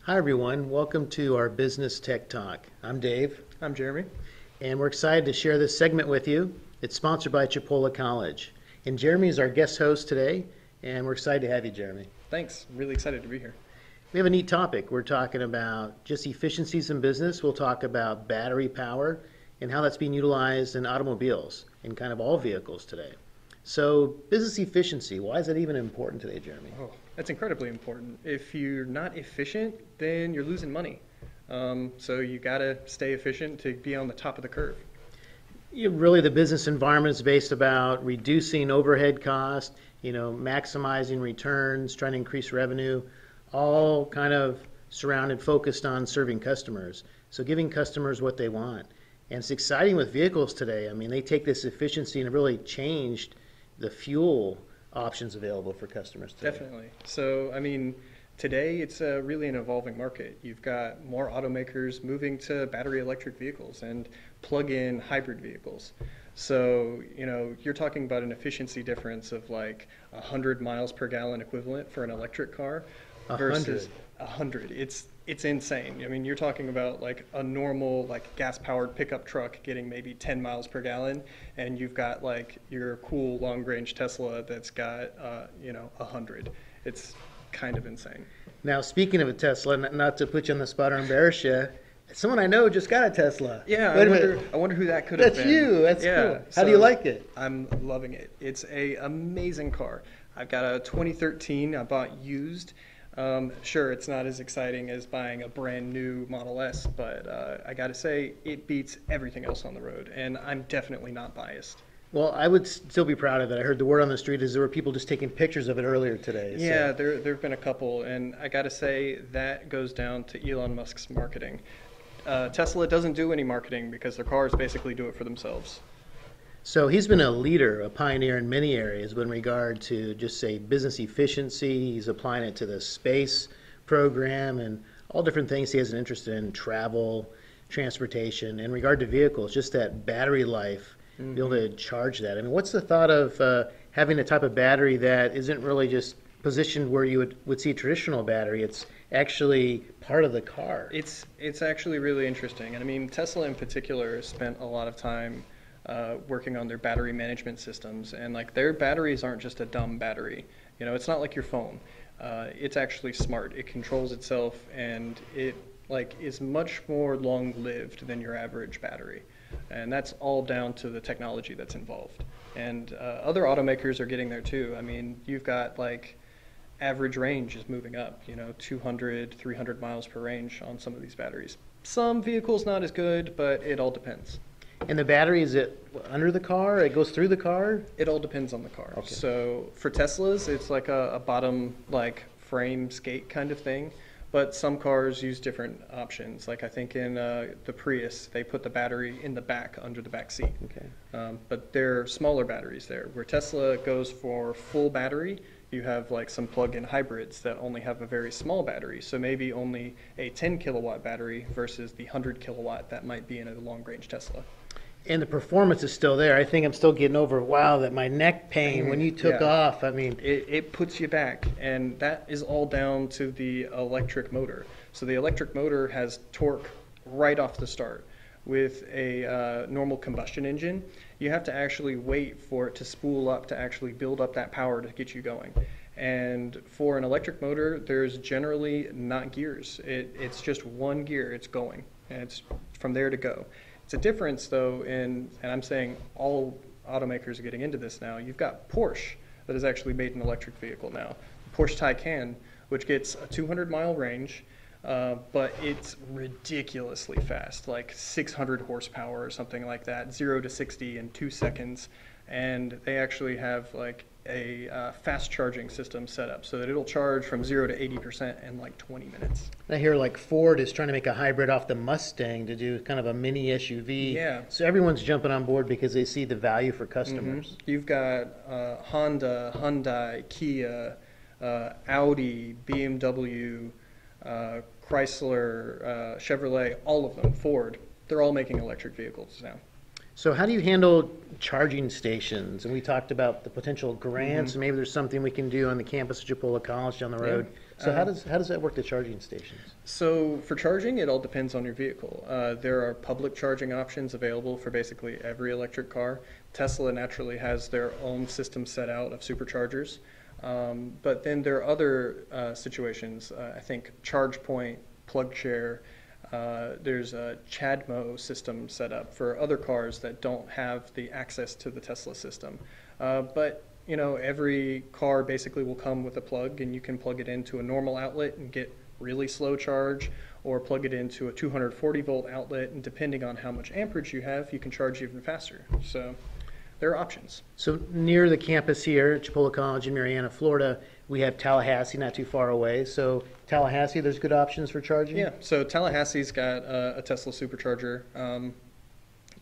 Hi, everyone. Welcome to our Business Tech Talk. I'm Dave, I'm Jeremy. and we're excited to share this segment with you. It's sponsored by Chipola College. And Jeremy is our guest host today, and we're excited to have you, Jeremy. Thanks. Really excited to be here. We have a neat topic. We're talking about just efficiencies in business. We'll talk about battery power and how that's being utilized in automobiles and kind of all vehicles today. So, business efficiency, why is that even important today, Jeremy? Oh, that's incredibly important. If you're not efficient, then you're losing money. So you got to stay efficient to be on the top of the curve. Really, the business environment is based about reducing overhead costs, maximizing returns, trying to increase revenue, all kind of surrounded, focused on serving customers. So giving customers what they want. And it's exciting with vehicles today. I mean, they take this efficiency and have really changed the fuel options available for customers today. Definitely. So, I mean, today it's really an evolving market. You've got more automakers moving to battery electric vehicles and plug-in hybrid vehicles. So, you're talking about an efficiency difference of like 100 miles per gallon equivalent for an electric car versus 100. It's insane. I mean, you're talking about like a normal like gas-powered pickup truck getting maybe 10 miles per gallon, and you've got like your cool long-range Tesla that's got 100. It's kind of insane. Now, speaking of a Tesla, not to put you on the spot or embarrass you, someone I know just got a Tesla. Yeah, Wait a minute. I wonder who that could have That's been. you. That's Yeah, cool. How do you like it? I'm loving it. It's a amazing car. I've got a 2013 I bought used. Sure, it's not as exciting as buying a brand new Model S, but I got to say, it beats everything else on the road, and I'm definitely not biased. Well, I would still be proud of it. I heard the word on the street is there were people just taking pictures of it earlier today. Yeah, there have been a couple, and I got to say, that goes down to Elon Musk's marketing. Tesla doesn't do any marketing because their cars basically do it for themselves. So he's been a leader, a pioneer in many areas, but in regard to just say business efficiency, he's applying it to the space program and all different things he has an interest in, travel, transportation. In regard to vehicles, just that battery life, be able to charge that. I mean, what's the thought of having a type of battery that isn't really just positioned where you would see a traditional battery? It's actually part of the car. It's actually really interesting. And I mean, Tesla in particular spent a lot of time working on their battery management systems, and like their batteries aren't just a dumb battery. It's not like your phone. It's actually smart. It controls itself, and it like is much more long-lived than your average battery. And that's all down to the technology that's involved. And other automakers are getting there too. I mean, you've got like average range is moving up, 200, 300 miles per range on some of these batteries. Some vehicles not as good, but it all depends. And the battery, is it under the car? It goes through the car? It all depends on the car. Okay. So for Teslas, it's like a bottom like frame skate kind of thing. But some cars use different options. Like I think in the Prius, they put the battery in the back under the back seat. Okay. But they're smaller batteries there. Where Tesla goes for full battery, you have like some plug-in hybrids that only have a very small battery. So maybe only a 10 kilowatt battery versus the 100 kilowatt that might be in a long-range Tesla. And the performance is still there. I think I'm still getting over, wow, that my neck pain when you took Yeah. off. I mean, It puts you back, and that is all down to the electric motor. So the electric motor has torque right off the start. With a normal combustion engine, you have to actually wait for it to spool up to actually build up that power to get you going. And for an electric motor, there's generally not gears. It's just one gear, it's going, and it's from there to go. It's a difference, though, and I'm saying all automakers are getting into this now. You've got Porsche that has actually made an electric vehicle now. Porsche Taycan, which gets a 200-mile range, but it's ridiculously fast, like 600 horsepower or something like that, 0 to 60 in 2 seconds. And they actually have like a fast charging system set up so that it'll charge from 0 to 80% in like 20 minutes. I hear like Ford is trying to make a hybrid off the Mustang to do kind of a mini SUV. Yeah. So everyone's jumping on board because they see the value for customers. You've got Honda, Hyundai, Kia, Audi, BMW, Chrysler, Chevrolet, all of them, Ford. They're all making electric vehicles now. So how do you handle charging stations? And we talked about the potential grants, and maybe there's something we can do on the campus of Chipola College down the road So how does that work, the charging stations? So for charging, it all depends on your vehicle. There are public charging options available for basically every electric car. Tesla naturally has their own system set out of superchargers. But then there are other situations. I think ChargePoint, PlugShare, there's a CHAdeMO system set up for other cars that don't have the access to the Tesla system. But you know, every car basically will come with a plug, and you can plug it into a normal outlet and get really slow charge, or plug it into a 240 volt outlet, and depending on how much amperage you have, you can charge even faster. So there are options. So near the campus here at Chipola College in Marianna, Florida, we have Tallahassee not too far away. So Tallahassee, there's good options for charging? Yeah, so Tallahassee's got a Tesla supercharger,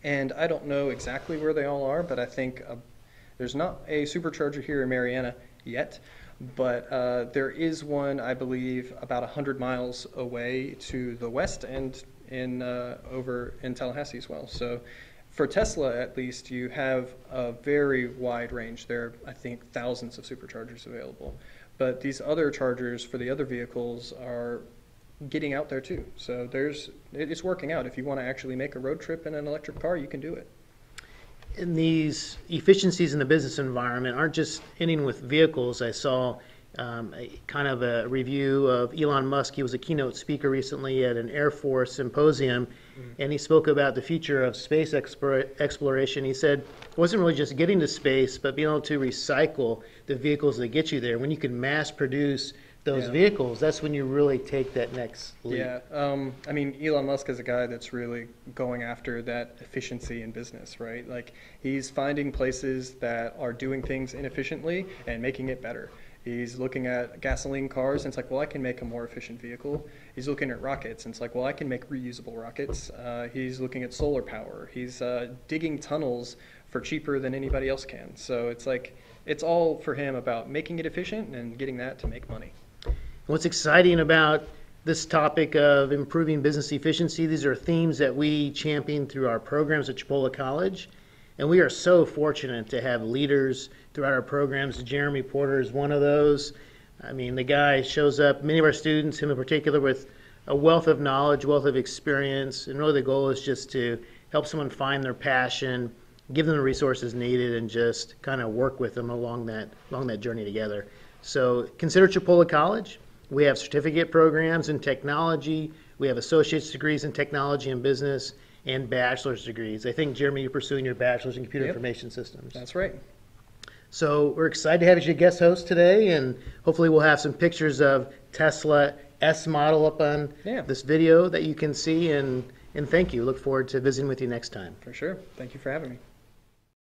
and I don't know exactly where they all are, but I think there's not a supercharger here in Marianna yet, but there is one, I believe, about 100 miles away to the west and over in Tallahassee as well. So for Tesla, at least, you have a very wide range. There are, I think, thousands of superchargers available. But these other chargers for the other vehicles are getting out there too. So it's working out. If you want to actually make a road trip in an electric car, you can do it. And these efficiencies in the business environment aren't just ending with vehicles. I saw kind of a review of Elon Musk. He was a keynote speaker recently at an Air Force symposium, and he spoke about the future of space exploration. He said it wasn't really just getting to space, but being able to recycle the vehicles that get you there. When you can mass produce those vehicles, that's when you really take that next leap. Yeah, I mean, Elon Musk is a guy that's really going after that efficiency in business, right? Like, he's finding places that are doing things inefficiently and making it better. He's looking at gasoline cars, and it's like, well, I can make a more efficient vehicle. He's looking at rockets, and it's like, well, I can make reusable rockets. He's looking at solar power. He's digging tunnels for cheaper than anybody else can. So it's like, it's all for him about making it efficient and getting that to make money. What's exciting about this topic of improving business efficiency, these are themes that we champion through our programs at Chipola College. And we are so fortunate to have leaders throughout our programs. Jeremy Porter is one of those. I mean, the guy shows up, many of our students, him in particular, with a wealth of knowledge, wealth of experience. And really the goal is just to help someone find their passion, give them the resources needed, and just kind of work with them along that journey together. So consider Chipola College. We have certificate programs in technology. We have associate's degrees in technology and business, and bachelor's degrees. I think, Jeremy, you're pursuing your bachelor's in computer information systems. That's right. So we're excited to have you as your guest host today, and hopefully we'll have some pictures of Tesla S model up on this video that you can see, and thank you. Look forward to visiting with you next time. For sure. Thank you for having me.